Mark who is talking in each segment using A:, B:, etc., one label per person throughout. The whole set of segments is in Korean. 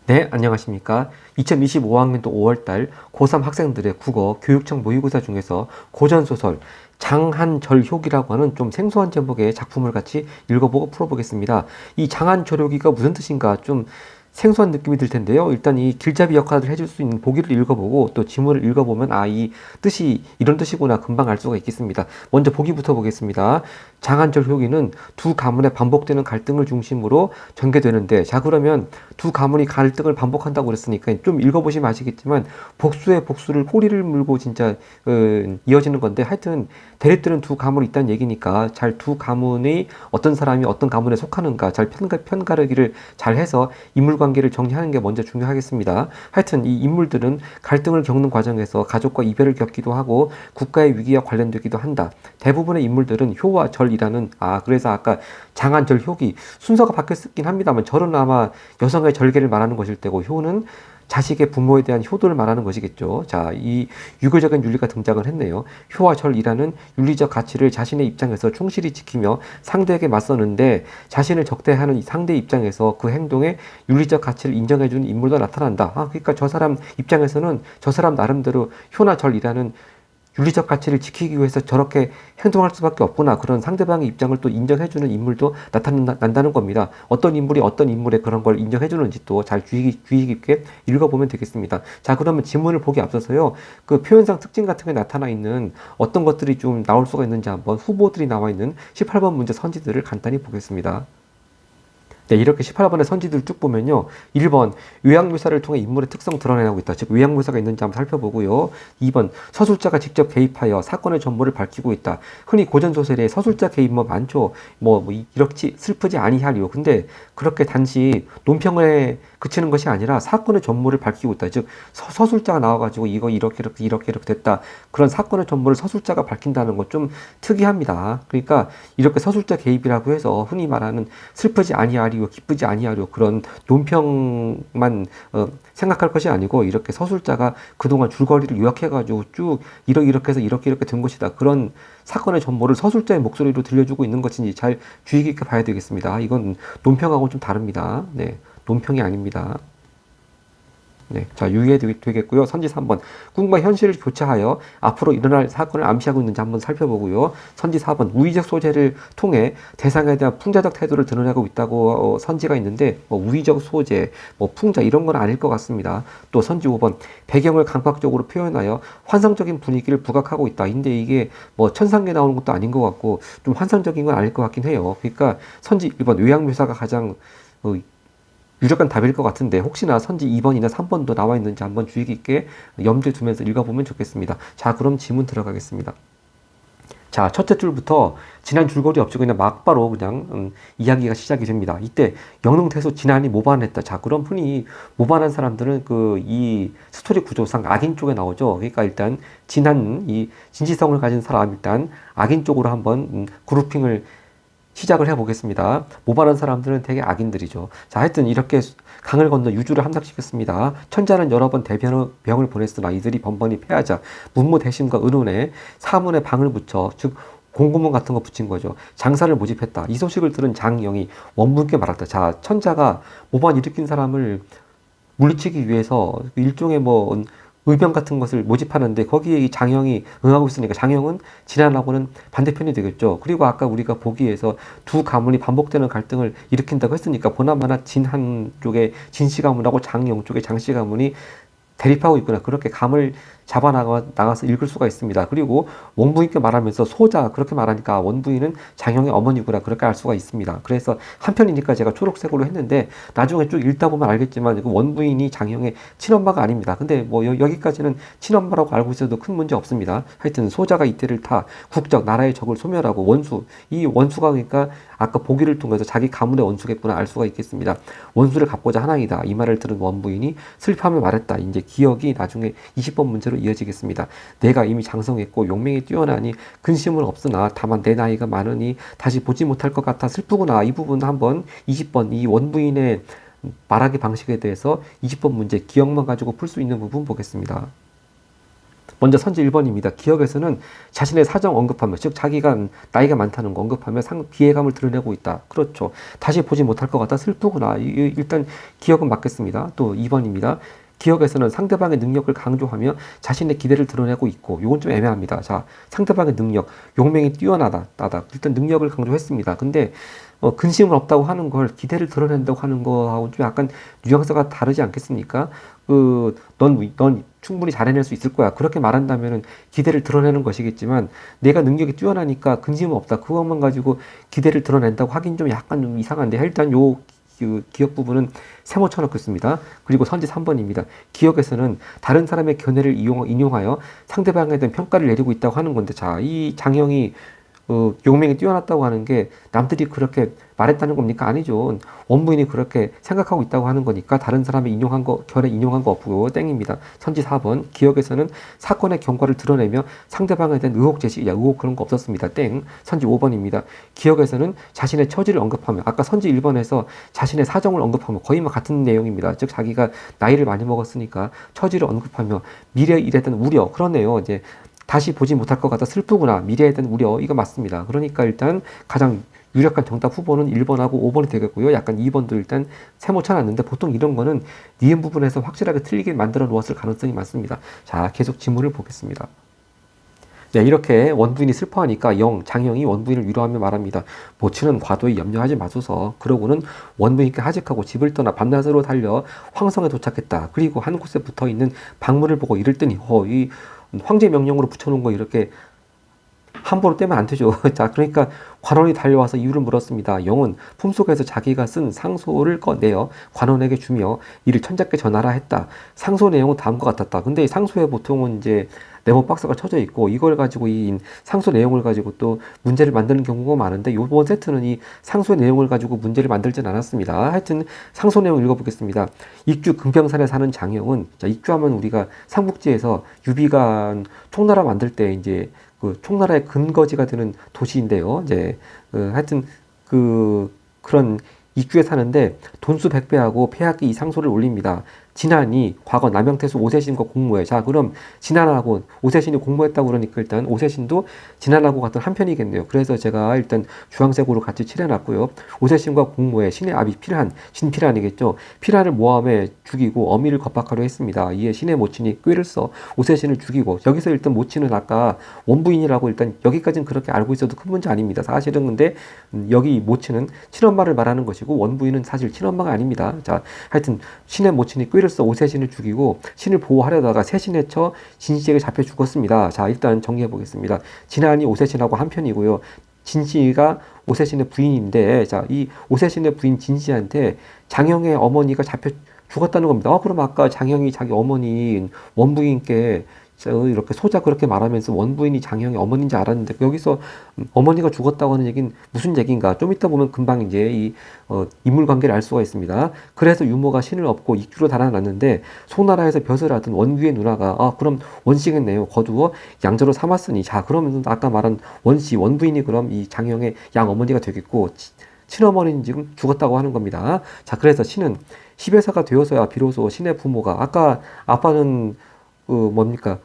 A: 네, 안녕하십니까. 2025학년도 5월달 고3 학생들의 국어 교육청 모의고사 중에서 고전소설 장한절효기라고 하는 좀 생소한 제목의 작품을 같이 읽어보고 풀어보겠습니다. 이 장한절효기가 무슨 뜻인가 좀 생소한 느낌이 들 텐데요. 일단 이 길잡이 역할을 해줄 수 있는 보기를 읽어보고 또 지문을 읽어보면 이 뜻이 이런 뜻이구나 금방 알 수가 있겠습니다. 먼저 보기부터 보겠습니다. 장한절효기는 두 가문의 반복되는 갈등을 중심으로 전개되는데, 자 그러면 두 가문이 갈등을 반복한다고 그랬으니까 좀 읽어보시면 아시겠지만 복수의 복수를 꼬리를 물고 진짜 이어지는 건데, 하여튼 대립되는 두 가문이 있다는 얘기니까 잘 두 가문의 어떤 사람이 어떤 가문에 속하는가 잘 편가르기를 잘 해서 인물관계를 정리하는 게 먼저 중요하겠습니다. 하여튼 이 인물들은 갈등을 겪는 과정에서 가족과 이별을 겪기도 하고 국가의 위기와 관련되기도 한다. 대부분의 인물들은 효와 절이라는, 그래서 아까 장한절 효기 순서가 바뀌었긴 합니다만 절은 아마 여성의 절개를 말하는 것일 테고, 효는 자식의 부모에 대한 효도를 말하는 것이겠죠. 자, 이 유교적인 윤리가 등장을 했네요. 효와 절이라는 윤리적 가치를 자신의 입장에서 충실히 지키며 상대에게 맞서는데, 자신을 적대하는 상대 입장에서 그 행동에 윤리적 가치를 인정해주는 인물도 나타난다. 그러니까 저 사람 입장에서는 저 사람 나름대로 효나 절이라는 윤리적 가치를 지키기 위해서 저렇게 행동할 수밖에 없구나. 그런 상대방의 입장을 또 인정해주는 인물도 나타난다는 겁니다. 어떤 인물이 어떤 인물의 그런 걸 인정해주는지 또 잘 주의 깊게 읽어보면 되겠습니다. 자, 그러면 지문을 보기 앞서서요, 그 표현상 특징 같은 게 나타나 있는 어떤 것들이 좀 나올 수가 있는지 한번 후보들이 나와 있는 18번 문제 선지들을 간단히 보겠습니다. 네, 이렇게 18번의 선지들 쭉 보면요. 1번, 요약묘사를 통해 인물의 특성 드러내고 있다. 즉, 요약묘사가 있는지 한번 살펴보고요. 2번, 서술자가 직접 개입하여 사건의 전모를 밝히고 있다. 흔히 고전소설에 서술자 개입 많죠. 이렇게 슬프지 아니하리요. 근데 그렇게 단지 논평에 그치는 것이 아니라 사건의 전모를 밝히고 있다. 즉, 서술자가 나와가지고 이거 이렇게 됐다. 그런 사건의 전모를 서술자가 밝힌다는 것 좀 특이합니다. 그러니까 이렇게 서술자 개입이라고 해서 흔히 말하는 슬프지 아니하리요, 기쁘지 아니하리요 그런 논평만 생각할 것이 아니고, 이렇게 서술자가 그동안 줄거리를 요약해가지고 쭉 이렇게 해서 이렇게 된 것이다. 그런 사건의 전모를 서술자의 목소리로 들려주고 있는 것인지 잘 주의 깊게 봐야 되겠습니다. 이건 논평하고 좀 다릅니다. 네, 논평이 아닙니다. 네, 자, 유의해 되겠고요. 선지 3번. 꿈과 현실을 교차하여 앞으로 일어날 사건을 암시하고 있는지 한번 살펴보고요. 선지 4번. 우의적 소재를 통해 대상에 대한 풍자적 태도를 드러내고 있다고 선지가 있는데, 우의적 소재, 풍자 이런 건 아닐 것 같습니다. 또 선지 5번. 배경을 강박적으로 표현하여 환상적인 분위기를 부각하고 있다. 근데 이게 천상계 나오는 것도 아닌 것 같고 좀 환상적인 건 아닐 것 같긴 해요. 그러니까 선지 1번 요약묘사가 가장 유력한 답일 것 같은데, 혹시나 선지 2번이나 3번도 나와 있는지 한번 주의 깊게 염두에 두면서 읽어보면 좋겠습니다. 자, 그럼 지문 들어가겠습니다. 자, 첫째 줄부터 지난 줄거리 없이 그냥 막바로 그냥 이야기가 시작이 됩니다. 이때 영릉태수 진한이 모반했다. 자, 그럼 흔히 모반한 사람들은 이 스토리 구조상 악인 쪽에 나오죠. 그러니까 일단 진한 이 진지성을 가진 사람, 일단 악인 쪽으로 한번 그룹핑을 시작을 해보겠습니다. 모발한 사람들은 되게 악인들이죠. 자, 하여튼 이렇게 강을 건너 유주를 함락시켰습니다. 천자는 여러 번 대병을 보냈으나 이들이 번번이 패하자 문무대심과 은혼에 사문에 방을 붙여, 즉 공고문 같은 거 붙인 거죠. 장사를 모집했다. 이 소식을 들은 장영이 원분께 말했다. 자, 천자가 모반 일으킨 사람을 물리치기 위해서 일종의 의병 같은 것을 모집하는데, 거기에 이 장형이 응하고 있으니까 장형은 진한하고는 반대편이 되겠죠. 그리고 아까 우리가 보기에서 두 가문이 반복되는 갈등을 일으킨다고 했으니까 보나마나 진한 쪽의 진씨 가문하고 장영 쪽의 장씨 가문이 대립하고 있구나, 그렇게 감을 나가서 읽을 수가 있습니다. 그리고 원부인께 말하면서 소자 그렇게 말하니까 원부인은 장영의 어머니구나, 그렇게 알 수가 있습니다. 그래서 한편이니까 제가 초록색으로 했는데, 나중에 쭉 읽다 보면 알겠지만 원부인이 장영의 친엄마가 아닙니다. 근데 여기까지는 친엄마라고 알고 있어도 큰 문제 없습니다. 하여튼 소자가 이때를 타 국적 나라의 적을 소멸하고 이 원수가 그러니까 아까 보기를 통해서 자기 가문의 원수겠구나 알 수가 있겠습니다. 원수를 갚고자 하나이다. 이 말을 들은 원부인이 슬퍼하며 말했다. 이제 기억이 나중에 20번 문제로 이어지겠습니다. 내가 이미 장성했고 용맹이 뛰어나니 근심은 없으나 다만 내 나이가 많으니 다시 보지 못할 것 같아 슬프구나. 이 부분 한번 20번 이 원부인의 말하기 방식에 대해서 20번 문제 기억만 가지고 풀 수 있는 부분 보겠습니다. 먼저 선지 1번입니다. 기억에서는 자신의 사정 언급하며, 즉 자기가 나이가 많다는 거 언급하며 비애감을 드러내고 있다. 그렇죠. 다시 보지 못할 것 같아 슬프구나. 일단 기억은 맞겠습니다. 또 2번입니다. 기억에서는 상대방의 능력을 강조하며 자신의 기대를 드러내고 있고, 이건 좀 애매합니다. 자, 상대방의 능력, 용맹이 뛰어나다. 일단 능력을 강조했습니다. 근데 근심은 없다고 하는 걸 기대를 드러낸다고 하는 거하고 좀 약간 뉘앙스가 다르지 않겠습니까? 넌 충분히 잘 해낼 수 있을 거야. 그렇게 말한다면은 기대를 드러내는 것이겠지만, 내가 능력이 뛰어나니까 근심은 없다. 그것만 가지고 기대를 드러낸다고 하긴 좀 약간 좀 이상한데, 일단 그 기억 부분은 세모 쳐놓겠습니다. 그리고 선지 3번입니다. 기억에서는 다른 사람의 견해를 인용하여 상대방에 대한 평가를 내리고 있다고 하는 건데, 자, 이 장형이 용맹이 뛰어났다고 하는 게 남들이 그렇게 말했다는 겁니까? 아니죠. 원부인이 그렇게 생각하고 있다고 하는 거니까 다른 사람이 결에 인용한 거 없고 땡입니다. 선지 4번. 기억에서는 사건의 경과를 드러내며 상대방에 대한 의혹 제시, 의혹 그런 거 없었습니다. 땡. 선지 5번입니다. 기억에서는 자신의 처지를 언급하며, 아까 선지 1번에서 자신의 사정을 언급하며 거의 같은 내용입니다. 즉 자기가 나이를 많이 먹었으니까 처지를 언급하며 미래 일에 대한 우려, 그러네요. 이제 다시 보지 못할 것 같아 슬프구나. 미래에 대한 우려, 이거 맞습니다. 그러니까 일단 가장 유력한 정답 후보는 1번하고 5번이 되겠고요. 약간 2번도 일단 세모 쳐놨는데, 보통 이런 거는 니은 부분에서 확실하게 틀리게 만들어 놓았을 가능성이 많습니다. 자, 계속 지문을 보겠습니다. 네, 이렇게 원부인이 슬퍼하니까 장형이 원부인을 위로하며 말합니다. 모친은 과도히 염려하지 마소서. 그러고는 원부인께 하직하고 집을 떠나 밤낮으로 달려 황성에 도착했다. 그리고 한 곳에 붙어있는 방문을 보고 이를 뜨니, 이 황제 명령으로 붙여놓은 거 이렇게 함부로 떼면 안 되죠. 자, 그러니까 관원이 달려와서 이유를 물었습니다. 영은 품속에서 자기가 쓴 상소를 꺼내어 관원에게 주며 이를 천자께 전하라 했다. 상소 내용은 다음과 같았다. 근데 이 상소에 보통은 이제 네모 박스가 쳐져 있고, 이걸 가지고 이 상소 내용을 가지고 또 문제를 만드는 경우가 많은데, 이번 세트는 이 상소 내용을 가지고 문제를 만들진 않았습니다. 하여튼 상소 내용 읽어보겠습니다. 익주 금평산에 사는 장형은, 자, 익주하면 우리가 삼국지에서 유비가 총나라 만들 때 이제 그 총나라의 근거지가 되는 도시인데요. 이제 하여튼 그런 익주에 사는데 돈수 100배하고 폐하기 이 상소를 올립니다. 진한이 과거 남영태수 오세신과 공모해. 자, 그럼 진한하고 오세신이 공모했다고 그러니까 일단 오세신도 진한하고 같은 한편이겠네요. 그래서 제가 일단 주황색으로 같이 칠해놨고요. 오세신과 공모해. 신의 아비 신필한이겠죠. 필한을 모함해 죽이고 어미를 겁박하려 했습니다. 이에 신의 모친이 꾀를 써 오세신을 죽이고, 여기서 일단 모친은 아까 원부인이라고 일단 여기까지는 그렇게 알고 있어도 큰 문제 아닙니다. 사실은. 근데 여기 모친은 친엄마를 말하는 것이고 원부인은 사실 친엄마가 아닙니다. 자, 하여튼 신의 모친이 꾀를 써 오세신을 죽이고 신을 보호하려다가 세신에 처 진씨에게 잡혀 죽었습니다. 자, 일단 정리해 보겠습니다. 진한이 오세신하고 한편이고요. 진씨가 오세신의 부인인데, 자, 이 오세신의 부인 진씨한테 장형의 어머니가 잡혀 죽었다는 겁니다. 그럼 아까 장형이 자기 어머니인 원부인께 이렇게 소자 그렇게 말하면서 원부인이 장형의 어머니인지 알았는데, 여기서 어머니가 죽었다고 하는 얘기는 무슨 얘기인가? 좀 이따 보면 금방 이제 이 인물 관계를 알 수가 있습니다. 그래서 유모가 신을 업고 익주로 달아났는데, 송나라에서 벼슬 하던 원규의 누나가 그럼 원씨겠네요. 거두어 양자로 삼았으니, 자, 그러면 아까 말한 원씨 원부인이 그럼 이 장형의 양 어머니가 되겠고, 친어머니는 지금 죽었다고 하는 겁니다. 자, 그래서 신은 10회사가 되어서야 비로소 신의 부모가, 아까 아빠는 뭡니까?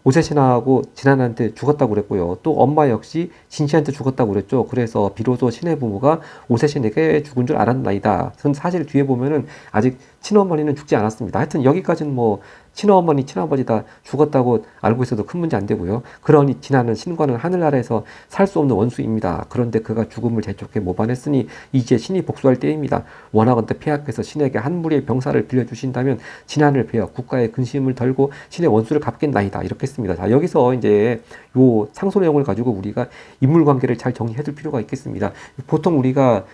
A: 오세신하고 진한한테 죽었다고 그랬고요. 또 엄마 역시 진씨한테 죽었다고 그랬죠. 그래서 비로소 신의 부모가 오세신에게 죽은 줄 알았나이다. 사실 뒤에 보면은 아직 친어머니는 죽지 않았습니다. 하여튼 여기까지는 뭐 친어머니, 친아버지 다 죽었다고 알고 있어도 큰 문제 안 되고요. 그러니 진한은 신과는 하늘나라에서 살 수 없는 원수입니다. 그런데 그가 죽음을 재촉해 모반했으니 이제 신이 복수할 때입니다. 원하건대 폐하께서 신에게 한 무리의 병사를 빌려주신다면 진한을 베어 국가의 근심을 덜고 신의 원수를 갚겠나이다. 이렇게 했습니다. 자, 여기서 이제 요 상소 내용을 가지고 우리가 인물관계를 잘 정리해둘 필요가 있겠습니다. 보통 우리가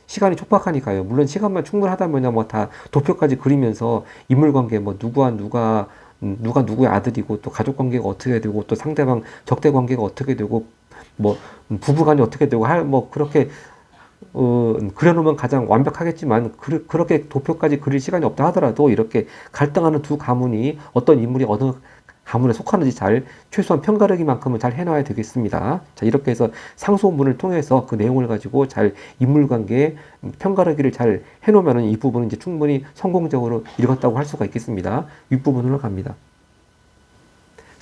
A: 시간이 촉박하니까요. 물론 시간만 충분하다면 뭐 다 도표까지 그리면서 인물관계, 뭐 누가 누구의 아들이고 또 가족관계가 어떻게 되고 또 상대방 적대관계가 어떻게 되고 뭐 부부간이 어떻게 되고 뭐 그렇게 그려놓으면 가장 완벽하겠지만, 그렇게 도표까지 그릴 시간이 없다 하더라도 이렇게 갈등하는 두 가문이 어떤 인물이 어느 가문에 속하는지 최소한 편가르기만큼은 잘 해놔야 되겠습니다. 자, 이렇게 해서 상소문을 통해서 그 내용을 가지고 잘 인물관계 편가르기를 잘 해놓으면 이 부분은 이제 충분히 성공적으로 읽었다고 할 수가 있겠습니다. 윗부분으로 갑니다.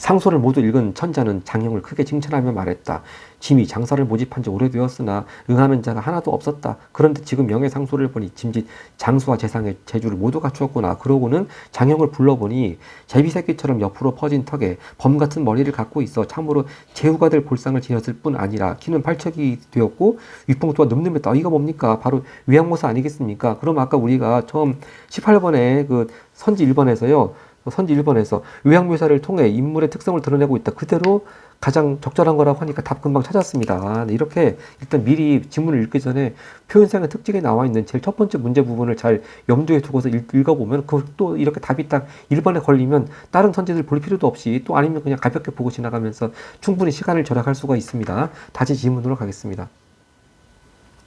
A: 상소를 모두 읽은 천자는 장형을 크게 칭찬하며 말했다. 짐이 장사를 모집한 지 오래되었으나 응하는 자가 하나도 없었다. 그런데 지금 명예상소를 보니 짐짓 장수와 재상의 재주를 모두 갖추었구나. 그러고는 장형을 불러보니 제비새끼처럼 옆으로 퍼진 턱에 범같은 머리를 갖고 있어 참으로 제후가 될 볼상을 지녔을 뿐 아니라 키는 팔척이 되었고 윗봉투가 늠름했다. 이거 뭡니까? 바로 위양모사 아니겠습니까? 그럼 아까 우리가 처음 18번에 그 선지 1번에서요. 선지 1번에서 요양묘사를 통해 인물의 특성을 드러내고 있다. 그대로 가장 적절한 거라고 하니까 답 금방 찾았습니다. 네, 이렇게 일단 미리 지문을 읽기 전에 표현상의 특징에 나와 있는 제일 첫 번째 문제 부분을 잘 염두에 두고서 읽어보면 또 이렇게 답이 딱 1번에 걸리면 다른 선지들 볼 필요도 없이 또 아니면 그냥 가볍게 보고 지나가면서 충분히 시간을 절약할 수가 있습니다. 다시 지문으로 가겠습니다.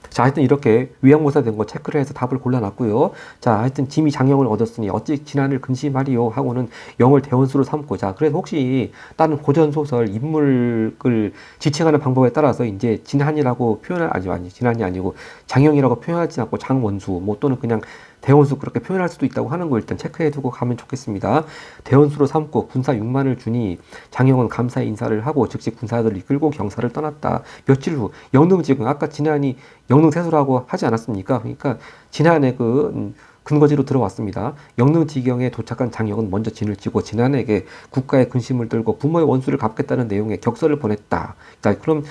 A: 자, 하여튼 이렇게 위양모사 된 거 체크를 해서 답을 골라놨고요. 자, 하여튼 짐이 장형을 얻었으니 어찌 진안을 근심하리요 하고는 영을 대원수로 삼고, 자, 그래서 혹시 다른 고전소설 인물을 지칭하는 방법에 따라서 이제 진한이라고 표현할, 아니, 진한이 아니고 장형이라고 표현하지 않고 장원수, 뭐 또는 그냥 대원수 그렇게 표현할 수도 있다고 하는 거 일단 체크해두고 가면 좋겠습니다. 대원수로 삼고 군사 6만을 주니 장형은 감사의 인사를 하고 즉시 군사들을 이끌고 경사를 떠났다. 며칠 후 영릉지금 아까 진안이 영릉세수라고 하지 않았습니까? 그러니까 진안의 그 근거지로 들어왔습니다. 영릉지경에 도착한 장형은 먼저 진을 치고 진안에게 국가의 근심을 들고 부모의 원수를 갚겠다는 내용의 격서를 보냈다. 자, 그럼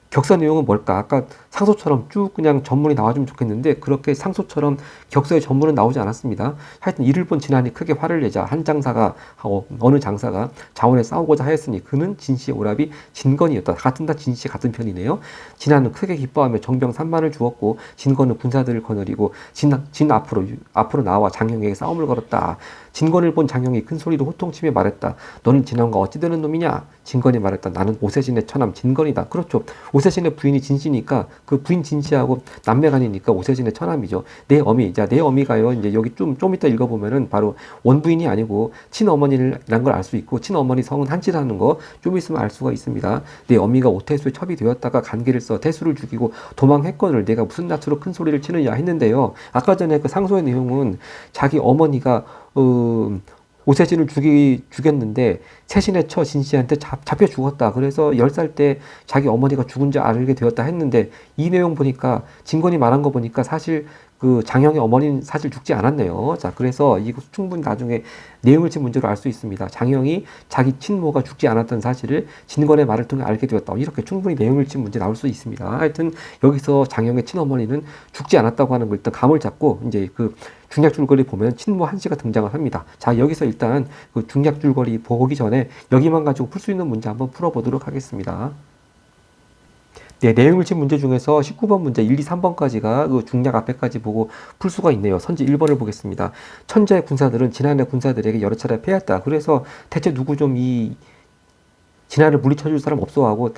A: 격서 내용은 뭘까? 아까 상소처럼 쭉 그냥 전문이 나와주면 좋겠는데 그렇게 상소처럼 격서의 전문은 나오지 않았습니다. 하여튼 이를 본 진안이 크게 화를 내자 한 장사가 하고 어느 장사가 자원에 싸우고자 하였으니 그는 진씨의 오랍이 진건이었다. 같은 다 진씨 같은 편이네요. 진안은 크게 기뻐하며 정병 3만을 주었고 진건은 군사들을 거느리고 진 앞으로 나와 장형에게 싸움을 걸었다. 진건을 본 장형이 큰 소리로 호통치며 말했다. 너는 진안과 어찌 되는 놈이냐? 진건이 말했다. 나는 오세진의 처남 진건이다. 그렇죠. 오세진의 부인이 진씨니까 그 부인 진씨하고 남매간이니까 오세진의 처남이죠. 내 어미, 자, 내 어미가요. 이제 여기 좀 이따 읽어보면은 바로 원부인이 아니고 친어머니라는 걸 알 수 있고 친어머니 성은 한치라는 거 좀 있으면 알 수가 있습니다. 내 어미가 오태수에 첩이 되었다가 간계를 써 태수를 죽이고 도망했거늘 내가 무슨 낯으로 큰 소리를 치느냐 했는데요. 아까 전에 그 상소의 내용은 자기 어머니가 오세진을 죽였는데 세신의 처 진씨한테 잡혀 죽었다. 그래서 10살 때 자기 어머니가 죽은 줄 알게 되었다 했는데 이 내용 보니까 진건이 말한 거 보니까 사실 그 장형의 어머니는 사실 죽지 않았네요. 자, 그래서 이거 충분히 나중에 내용을 친 문제로 알 수 있습니다. 장형이 자기 친모가 죽지 않았던 사실을 진건의 말을 통해 알게 되었다. 이렇게 충분히 내용을 친 문제 나올 수 있습니다. 하여튼 여기서 장형의 친어머니는 죽지 않았다고 하는 걸 일단 감을 잡고 이제 그 중략 줄거리 보면 친모 한씨가 등장을 합니다. 자, 여기서 일단 그 중략 줄거리 보기 전에 여기만 가지고 풀 수 있는 문제 한번 풀어보도록 하겠습니다. 네, 내용을 친 문제 중에서 19번 문제 1, 2, 3번까지가 그 중략 앞에까지 보고 풀 수가 있네요. 선지 1번을 보겠습니다. 천자의 군사들은 진안의 군사들에게 여러 차례 패했다. 그래서 대체 누구 좀 이 진안을 물리쳐줄 사람 없어 하고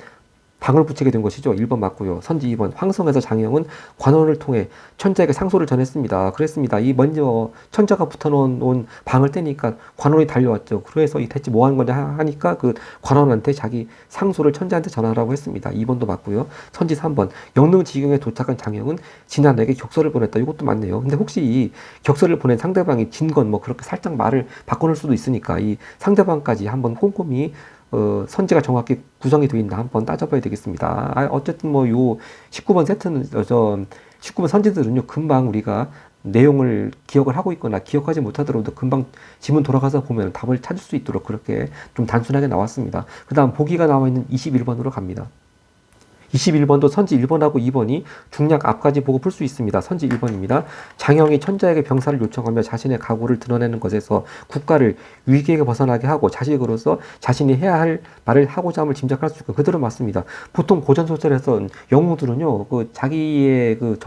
A: 방을 붙이게 된 것이죠. 1번 맞고요. 선지 2번 황성에서 장형은 관원을 통해 천자에게 상소를 전했습니다. 그랬습니다. 이 먼저 천자가 붙어놓은 방을 떼니까 관원이 달려왔죠. 그래서 이 대체 뭐 하는 거냐 하니까 그 관원한테 자기 상소를 천자한테 전하라고 했습니다. 2번도 맞고요. 선지 3번 영릉지경에 도착한 장형은 진안에게 격서를 보냈다. 이것도 맞네요. 근데 혹시 이 격서를 보낸 상대방이 진건 뭐 그렇게 살짝 말을 바꿔놓을 수도 있으니까 이 상대방까지 한번 꼼꼼히 선지가 정확히 구성이 되어 있나 한번 따져봐야 되겠습니다. 어쨌든 뭐 요 19번 세트는 19번 선지들은요 금방 우리가 내용을 기억을 하고 있거나 기억하지 못하더라도 금방 지문 돌아가서 보면 답을 찾을 수 있도록 그렇게 좀 단순하게 나왔습니다. 그 다음 보기가 나와 있는 21번으로 갑니다. 21번도 선지 1번하고 2번이 중략 앞까지 보고 풀 수 있습니다. 선지 1번입니다. 장형이 천자에게 병사를 요청하며 자신의 각오를 드러내는 것에서 국가를 위기에게 벗어나게 하고 자식으로서 자신이 해야 할 말을 하고자 함을 짐작할 수 있고 그대로 맞습니다. 보통 고전소설에서 영웅들은요, 그 자기의 그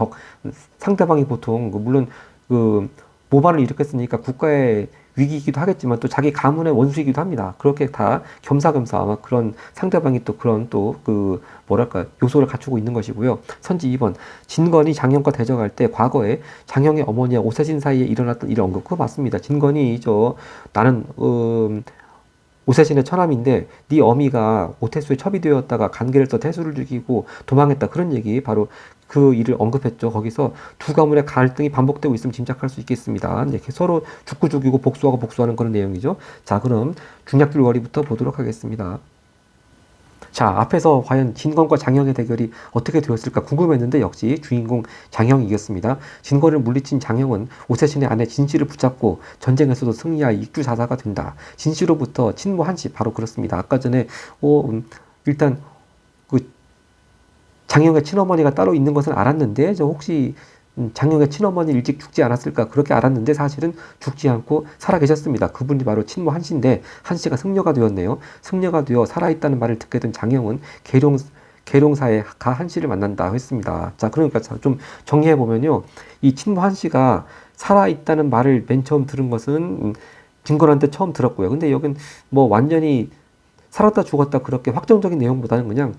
A: 상대방이 보통 물론 그 모반을 일으켰으니까 국가의 위기이기도 하겠지만 또 자기 가문의 원수이기도 합니다. 그렇게 다 겸사겸사 아마 그런 상대방이 또 그런 또 그 뭐랄까 요소를 갖추고 있는 것이고요. 선지 2번 진건이 장형과 대적할 때 과거에 장형의 어머니와 오세진 사이에 일어났던 일을 언급. 그거 맞습니다. 진건이 나는 오세진의 처남인데 네 어미가 오태수에 첩이 되었다가 간계를 써 태수를 죽이고 도망했다. 그런 얘기 바로 그 일을 언급했죠. 거기서 두 가문의 갈등이 반복되고 있으면 짐작할 수 있겠습니다. 이렇게 서로 죽고 죽이고 복수하고 복수하는 그런 내용이죠. 자, 그럼 중략들 월의부터 보도록 하겠습니다. 자, 앞에서 과연 진권과 장형의 대결이 어떻게 되었을까 궁금했는데 역시 주인공 장형이 이겼습니다. 진권을 물리친 장형은 오세신의 아내 진씨를 붙잡고 전쟁에서도 승리하여 익주자사가 된다. 진씨로부터 친모 한씨, 바로 그렇습니다. 아까 전에 일단 그 장형의 친어머니가 따로 있는 것은 알았는데 저 혹시 장형의 친어머니 일찍 죽지 않았을까 그렇게 알았는데 사실은 죽지 않고 살아 계셨습니다. 그분이 바로 친모 한씨인데 한씨가 승려가 되었네요. 승려가 되어 살아있다는 말을 듣게 된 장형은 계룡사에 가 한씨를 만난다 했습니다. 자, 그러니까 좀 정리해 보면요, 이 친모 한씨가 살아있다는 말을 맨 처음 들은 것은 진권한테 처음 들었고요. 근데 여긴 뭐 완전히 살았다 죽었다 그렇게 확정적인 내용보다는 그냥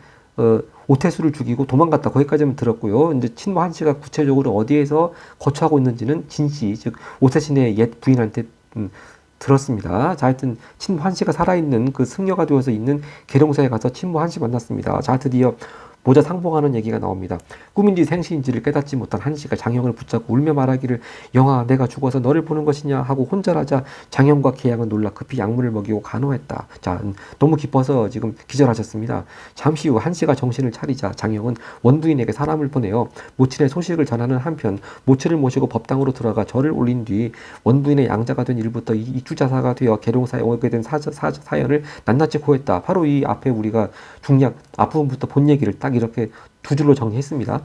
A: 오태수를 죽이고 도망갔다 거기까지만 들었고요. 이제 친모 한씨가 구체적으로 어디에서 거처하고 있는지는 진씨, 즉 오세신의 옛 부인한테 들었습니다. 자, 하여튼 친모 한씨가 살아있는 그 승려가 되어서 있는 계룡사에 가서 친모 한씨 만났습니다. 자, 드디어 모자 상봉하는 얘기가 나옵니다. 꿈인지 생시인지를 깨닫지 못한 한씨가 장형을 붙잡고 울며 말하기를, 영아, 내가 죽어서 너를 보는 것이냐 하고 혼절하자 장형과 계양은 놀라 급히 약물을 먹이고 간호했다. 자, 너무 기뻐서 지금 기절하셨습니다. 잠시 후 한씨가 정신을 차리자 장형은 원부인에게 사람을 보내어 모친의 소식을 전하는 한편 모친을 모시고 법당으로 들어가 절을 올린 뒤 원부인의 양자가 된 일부터 입주자사가 되어 계룡사에 오게 된 사연을 낱낱이 고했다. 바로 이 앞에 우리가 중략 앞부분부터 본 얘기를 딱 이렇게 두 줄로 정리했습니다.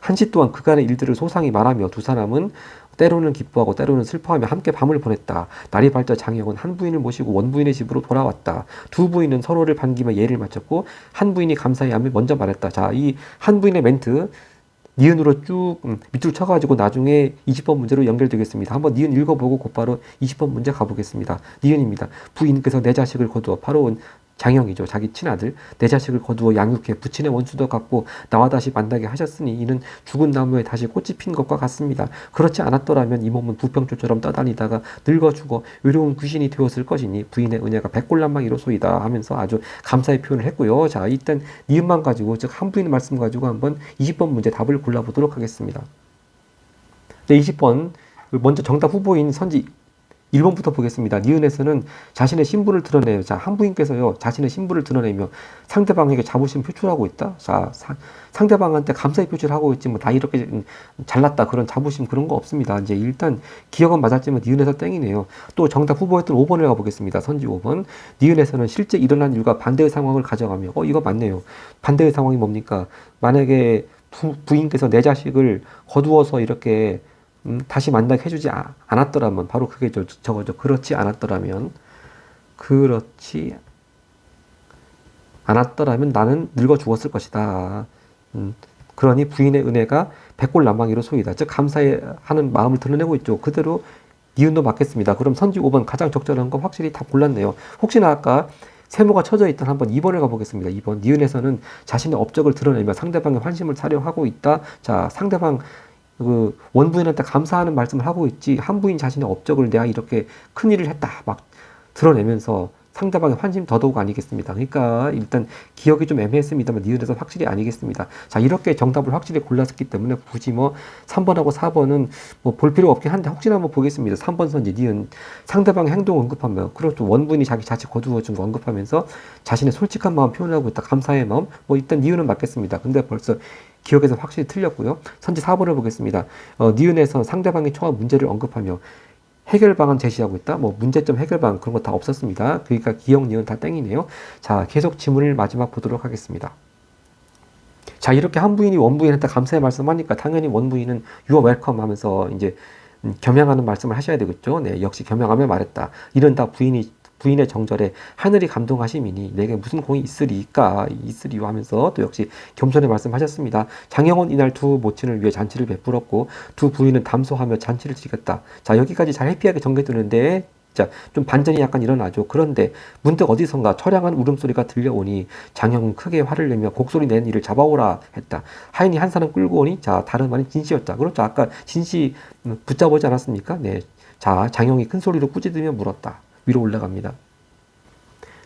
A: 한시 또한 그간의 일들을 소상히 말하며 두 사람은 때로는 기뻐하고 때로는 슬퍼하며 함께 밤을 보냈다. 날이 밝자 장형은 한 부인을 모시고 원부인의 집으로 돌아왔다. 두 부인은 서로를 반기며 예를 마쳤고 한 부인이 감사히 하며 먼저 말했다. 자, 이 한 부인의 멘트 니은으로 쭉 밑줄 쳐가지고 나중에 20번 문제로 연결되겠습니다. 한번 니은 읽어보고 곧바로 20번 문제 가보겠습니다. 니은입니다. 부인께서 내 자식을 거두어 바로 장형이죠. 자기 친아들. 내 자식을 거두어 양육해 부친의 원수도 갚고 나와 다시 만나게 하셨으니 이는 죽은 나무에 다시 꽃이 핀 것과 같습니다. 그렇지 않았더라면 이 몸은 부평초처럼 떠다니다가 늙어 죽어 외로운 귀신이 되었을 것이니 부인의 은혜가 백골난방이로소이다 하면서 아주 감사의 표현을 했고요. 자, 일단 니은만 가지고, 즉 한 부인의 말씀 가지고 한번 20번 문제 답을 골라보도록 하겠습니다. 네, 20번 먼저 정답 후보인 선지 1번부터 보겠습니다. 니은에서는 자신의 신분을 드러내요. 자, 한 부인께서요, 자신의 신분을 드러내며 상대방에게 자부심 표출하고 있다. 자, 상대방한테 감사의 표출을 하고 있지, 뭐, 나 이렇게 잘났다. 그런 자부심 그런 거 없습니다. 이제 일단 기억은 맞았지만 니은에서 땡이네요. 또 정답 후보였던 5번을 가보겠습니다. 선지 5번. 니은에서는 실제 일어난 일과 반대의 상황을 가져가며, 이거 맞네요. 반대의 상황이 뭡니까? 만약에 부인께서 내 자식을 거두어서 이렇게 다시 만나게 해주지 않았더라면, 바로 그게 저거죠. 그렇지 않았더라면 나는 늙어 죽었을 것이다. 그러니 부인의 은혜가 백골난방이로 소이다. 즉 감사하는 마음을 드러내고 있죠. 그대로 니은도 맞겠습니다. 그럼 선지 5번 가장 적절한 거 확실히 다 골랐네요. 혹시나 아까 세모가 쳐져 있던 한번 2번을 가보겠습니다. 2번. 니은에서는 자신의 업적을 드러내며 상대방의 환심을 사려 하고 있다. 자, 상대방 그 원부인한테 감사하는 말씀을 하고 있지, 한부인 자신의 업적을 내가 이렇게 큰 일을 했다 막 드러내면서 상대방의 환심 더더욱 아니겠습니다. 그러니까 일단 기억이 좀 애매했습니다만 니은에서 확실히 아니겠습니다. 자, 이렇게 정답을 확실히 골랐기 때문에 굳이 뭐 3번하고 4번은 뭐 볼 필요 없긴 한데 혹시나 한번 보겠습니다. 3번 선지 니은, 상대방의 행동 언급하며, 그렇죠, 원부인이 자기 자식 거두어 준 거 언급하면서 자신의 솔직한 마음 표현하고 있다. 감사의 마음, 뭐 일단 니은은 맞겠습니다. 근데 벌써 기억에서 확실히 틀렸고요. 선지 4번을 보겠습니다. 니은에서 상대방이 처한 문제를 언급하며 해결 방안 제시하고 있다. 뭐 문제점 해결 방안 그런 거 다 없었습니다. 그러니까 기억, 니은 다 땡이네요. 자, 계속 지문을 마지막 보도록 하겠습니다. 자, 이렇게 한 부인이 원부인한테 감사의 말씀하니까 당연히 원부인은 You are welcome 하면서 이제 겸양하는 말씀을 하셔야 되겠죠. 네, 역시 겸양하며 말했다. 이런 다 부인의 정절에 하늘이 감동하심이니 내게 무슨 공이 있으리요 하면서 또 역시 겸손히 말씀하셨습니다. 장형은 이날 두 모친을 위해 잔치를 베풀었고 두 부인은 담소하며 잔치를 즐겼다. 자, 여기까지 잘 해피하게 전개되는데, 자, 좀 반전이 약간 일어나죠. 그런데 문득 어디선가 처량한 울음소리가 들려오니 장형은 크게 화를 내며 곡소리 낸 이를 잡아오라 했다. 하인이 한 사람 끌고 오니, 자, 다름 아닌 진씨였다. 그렇죠. 아까 진씨 붙잡아오지 않았습니까? 네. 자, 장형이 큰 소리로 꾸짖으며 물었다. 위로 올라갑니다.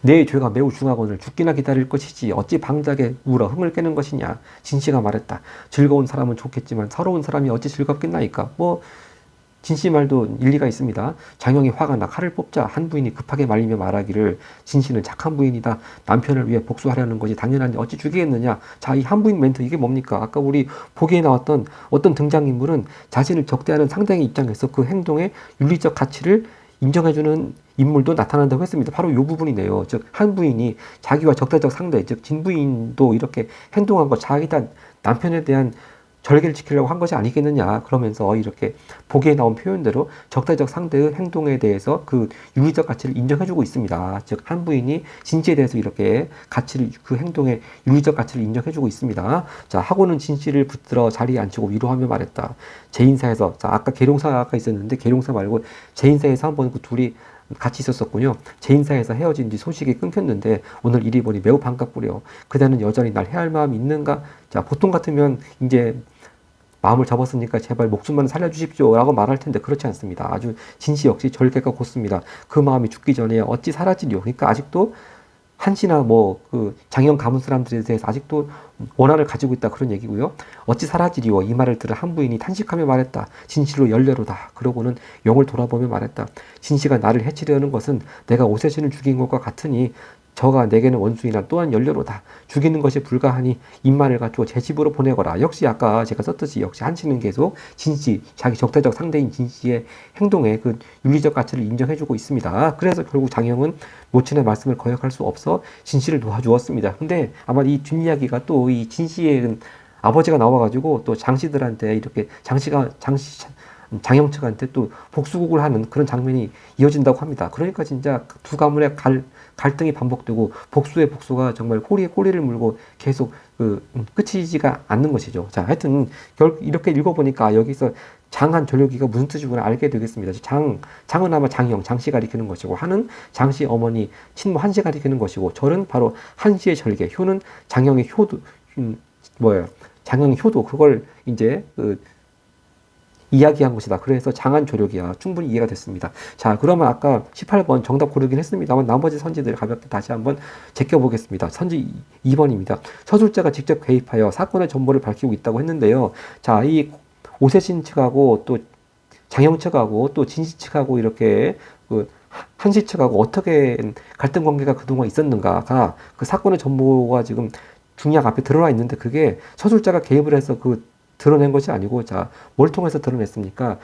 A: 내 죄가 매우 중하거늘 죽기나 기다릴 것이지 어찌 방작에 울어 흥을 깨는 것이냐. 진씨가 말했다. 즐거운 사람은 좋겠지만 서러운 사람이 어찌 즐겁겠나이까. 뭐 진씨 말도 일리가 있습니다. 장영이 화가 나 칼을 뽑자 한 부인이 급하게 말리며 말하기를 진씨는 착한 부인이다. 남편을 위해 복수하려는 것이 당연한지 어찌 죽이겠느냐. 자, 이 한 부인 멘트 이게 뭡니까? 아까 우리 보기에 나왔던 어떤 등장인물은 자신을 적대하는 상대의 입장에서 그 행동의 윤리적 가치를 인정해주는 인물도 나타난다고 했습니다. 바로 이 부분이네요. 즉, 한 부인이 자기와 적대적 상대, 즉, 진부인도 이렇게 행동한 것, 자기가 남편에 대한 절개를 지키려고 한 것이 아니겠느냐. 그러면서 이렇게 보기에 나온 표현대로 적대적 상대의 행동에 대해서 그 윤리적 가치를 인정해주고 있습니다. 즉, 한 부인이 진씨에 대해서 이렇게 가치를, 그 행동의 윤리적 가치를 인정해주고 있습니다. 자, 하고는 진씨를 붙들어 자리에 앉히고 위로하며 말했다. 제 인사에서, 자, 아까 계룡사가 있었는데, 계룡사 말고 제 인사에서 한번 그 둘이 같이 있었었군요. 제 인사에서 헤어진 뒤 소식이 끊겼는데 오늘 이리 보니 매우 반갑구려. 그대는 여전히 날 해할 마음이 있는가? 자, 보통 같으면 이제 마음을 접었으니까 제발 목숨만 살려주십시오 라고 말할 텐데 그렇지 않습니다. 아주 진씨 역시 절개가 곧습니다. 그 마음이 죽기 전에 어찌 사라지리요. 그러니까 아직도 한씨나 뭐 그 장영 가문 사람들에 대해서 아직도 원한을 가지고 있다 그런 얘기고요. 어찌 사라지리요. 이 말을 들은 한 부인이 탄식하며 말했다. 진실로 열려로다. 그러고는 영을 돌아보며 말했다. 진씨가 나를 해치려는 것은 내가 오세진을 죽인 것과 같으니 저가 내게는 원수이나 또한 연료로다. 죽이는 것이 불가하니 입만을 갖추어 제 집으로 보내거라. 역시 아까 제가 썼듯이 역시 한씨는 계속 진씨, 자기 적대적 상대인 진씨의 행동에 그 윤리적 가치를 인정해주고 있습니다. 그래서 결국 장영은 모친의 말씀을 거역할 수 없어 진씨를 도와주었습니다. 근데 아마 이 뒷이야기가 또 이 진씨의 아버지가 나와가지고 또 장씨들한테 이렇게 장영 측한테 또 복수국을 하는 그런 장면이 이어진다고 합니다. 그러니까 진짜 두 가문의 갈등이 반복되고 복수의 복수가 정말 꼬리에 꼬리를 물고 계속 끝이지가 않는 것이죠. 자, 하여튼 이렇게 읽어보니까 여기서 장한 전료기가 무슨 뜻이구나 알게 되겠습니다. 장은 아마 장씨가 가리키는 것이고, 한은 장씨 어머니 친모 한씨가 가리키는 것이고, 절은 바로 한씨의 절개, 효는 장영의 효도, 장영의 효도, 그걸 이제 이야기한 것이다. 그래서 장한조력이야. 충분히 이해가 됐습니다. 자, 그러면 아까 18번 정답 고르긴 했습니다만 나머지 선지들 가볍게 다시 한번 제껴보겠습니다. 선지 2번입니다. 서술자가 직접 개입하여 사건의 전모를 밝히고 있다고 했는데요. 자, 이 오세신 측하고 또 장영 측하고 또 진씨 측하고 이렇게 한씨 측하고 어떻게 갈등 관계가 그동안 있었는가가 그 사건의 전모가 지금 중약 앞에 드러나 있는데 그게 서술자가 개입을 해서 드러낸 것이 아니고, 자, 뭘 통해서 드러냈습니까?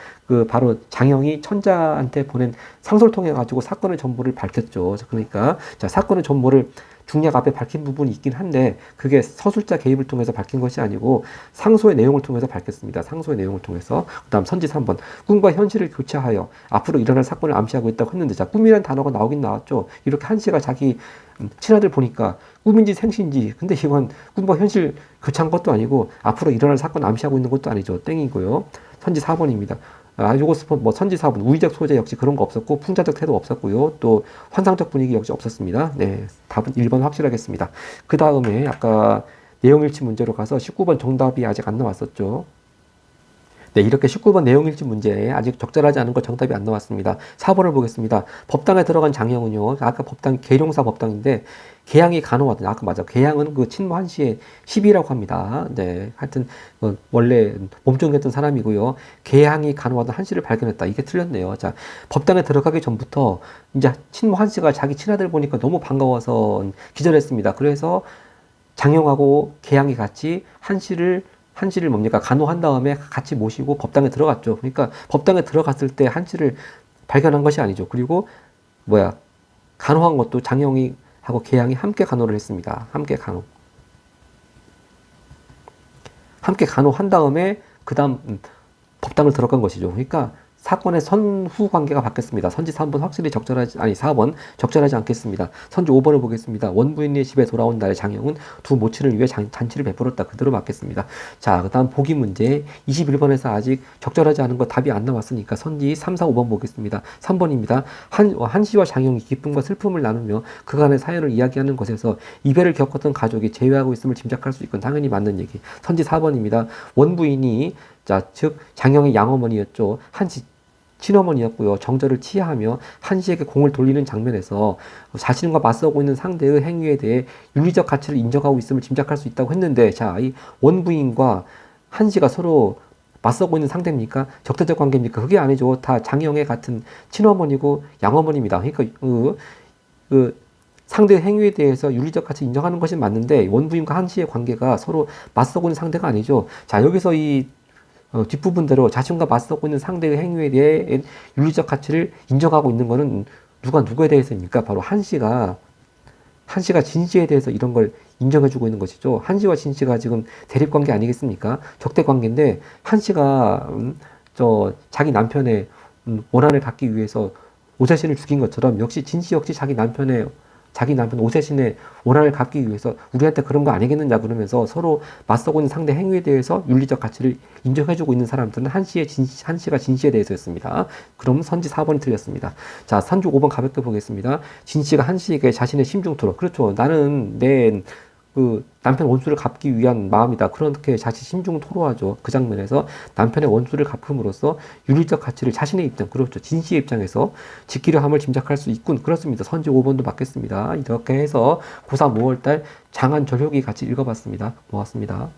A: 바로 장영이 천자한테 보낸 상소를 통해 가지고 사건의 전모를 밝혔죠. 그러니까, 자, 사건의 전모를 중약 앞에 밝힌 부분이 있긴 한데, 그게 서술자 개입을 통해서 밝힌 것이 아니고, 상소의 내용을 통해서 밝혔습니다. 상소의 내용을 통해서. 그 다음 선지 3번. 꿈과 현실을 교차하여 앞으로 일어날 사건을 암시하고 있다고 했는데, 자, 꿈이라는 단어가 나오긴 나왔죠. 이렇게 한씨가 자기 친아들 보니까 꿈인지 생시인지, 근데 이건 꿈과 현실 교차한 것도 아니고 앞으로 일어날 사건 암시하고 있는 것도 아니죠. 땡이고요. 선지 4번입니다. 요거 뭐 선지 4번 우의적 소재 역시 그런 거 없었고 풍자적 태도 없었고요. 또 환상적 분위기 역시 없었습니다. 네, 답은 1번 확실하겠습니다. 그 다음에 아까 내용일치 문제로 가서 19번 정답이 아직 안 나왔었죠. 네, 이렇게 19번 내용일치 문제에 아직 적절하지 않은 거 정답이 안 나왔습니다. 4번을 보겠습니다. 법당에 들어간 장영은요, 아까 계룡사 법당인데, 계양이 간호하던, 아까 맞아. 계양은 그 친모 한씨의 시비라고 합니다. 네, 하여튼, 원래 몸종이었던 사람이고요. 계양이 간호하던 한씨를 발견했다. 이게 틀렸네요. 자, 법당에 들어가기 전부터, 이제 친모 한씨가 자기 친아들 보니까 너무 반가워서 기절했습니다. 그래서 장영하고 계양이 같이 한씨를 뭡니까? 간호한 다음에 같이 모시고 법당에 들어갔죠. 그러니까 법당에 들어갔을 때 한씨를 발견한 것이 아니죠. 그리고 간호한 것도 장영이 하고 계양이 함께 간호를 했습니다. 함께 간호한 다음에 그 다음 법당을 들어간 것이죠. 그러니까 사건의 선후 관계가 바뀌었습니다. 선지 3번 확실히 4번 적절하지 않겠습니다. 선지 5번을 보겠습니다. 원부인의 집에 돌아온 날에 장영은 두 모친을 위해 잔치를 베풀었다. 그대로 맞겠습니다. 자, 그 다음 보기 문제 21번에서 아직 적절하지 않은 거 답이 안 나왔으니까 선지 3, 4, 5번 보겠습니다. 3번입니다. 한씨와 장영이 기쁨과 슬픔을 나누며 그간의 사연을 이야기하는 것에서 이별을 겪었던 가족이 제외하고 있음을 짐작할 수 있건 당연히 맞는 얘기. 선지 4번입니다. 원부인이 자, 즉 장영의 양어머니였죠. 친어머니였고요. 정절을 치하하며 한씨에게 공을 돌리는 장면에서 자신과 맞서고 있는 상대의 행위에 대해 윤리적 가치를 인정하고 있음을 짐작할 수 있다고 했는데, 자, 이 원부인과 한씨가 서로 맞서고 있는 상대입니까? 적대적 관계입니까? 그게 아니죠. 다 장형의 같은 친어머니고 양어머니입니다. 그러니까 그 상대의 행위에 대해서 윤리적 가치 인정하는 것이 맞는데, 원부인과 한씨의 관계가 서로 맞서고 있는 상대가 아니죠. 자, 여기서 이 뒷부분대로 자신과 맞서고 있는 상대의 행위에 대해 윤리적 가치를 인정하고 있는 것은 누가 누구에 대해서입니까? 바로 한씨가 진씨에 대해서 이런 걸 인정해주고 있는 것이죠. 한씨와 진씨가 지금 대립관계 아니겠습니까? 적대관계인데, 한씨가 자기 남편의 원한을 갖기 위해서 오세신을 죽인 것처럼, 역시 진씨 역시 자기 남편 오세신의 원한을 갚기 위해서 우리한테 그런 거 아니겠느냐 그러면서 서로 맞서고 있는 상대 행위에 대해서 윤리적 가치를 인정해주고 있는 사람들은 한씨가 진씨에 대해서였습니다. 그럼 선지 4번이 틀렸습니다. 자, 선지 5번 가볍게 보겠습니다. 진씨가 한씨에게 자신의 심중토로, 그렇죠. 나는 내 남편 원수를 갚기 위한 마음이다. 그렇게 자신 심중을 토로하죠. 그 장면에서 남편의 원수를 갚음으로써 윤리적 가치를 자신의 입장, 그렇죠. 진씨의 입장에서 지키려 함을 짐작할 수 있군. 그렇습니다. 선지 5번도 맞겠습니다. 이렇게 해서 고3 5월달 장한 절효기 같이 읽어봤습니다. 고맙습니다.